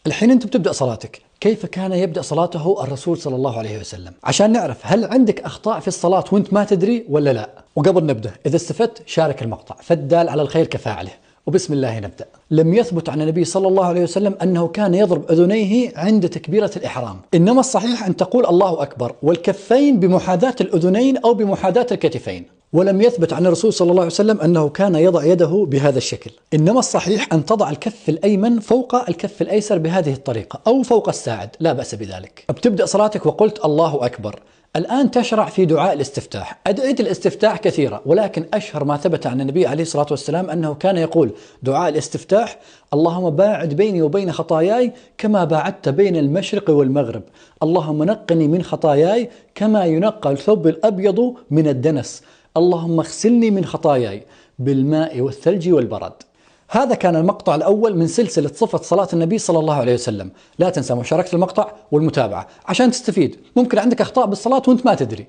الحين أنت بتبدأ صلاتك، كيف كان يبدأ صلاته الرسول صلى الله عليه وسلم، عشان نعرف هل عندك أخطاء في الصلاة وأنت ما تدري ولا لا. وقبل نبدأ، إذا استفدت شارك المقطع، فالدال على الخير كفاعله. وبسم الله نبدأ. لم يثبت عن النبي صلى الله عليه وسلم أنه كان يضرب أذنيه عند تكبيرة الإحرام، إنما الصحيح أن تقول الله أكبر والكفين بمحاذاة الأذنين أو بمحاذاة الكتفين. ولم يثبت عن الرسول صلى الله عليه وسلم أنه كان يضع يده بهذا الشكل، إنما الصحيح أن تضع الكف الأيمن فوق الكف الأيسر بهذه الطريقة أو فوق الساعد، لا بأس بذلك. بتبدأ صلاتك وقلت الله أكبر. الآن تشرع في دعاء الاستفتاح. أدعية الاستفتاح كثيرة، ولكن أشهر ما ثبت عن النبي عليه الصلاة والسلام أنه كان يقول دعاء الاستفتاح: اللهم باعد بيني وبين خطاياي كما باعدت بين المشرق والمغرب، اللهم نقني من خطاياي كما ينقى الثوب الأبيض من الدنس، اللهم اغسلني من خطاياي بالماء والثلج والبرد. هذا كان المقطع الأول من سلسلة صفة صلاة النبي صلى الله عليه وسلم. لا تنسى مشاركة المقطع والمتابعة عشان تستفيد، ممكن عندك أخطاء بالصلاة وانت ما تدري.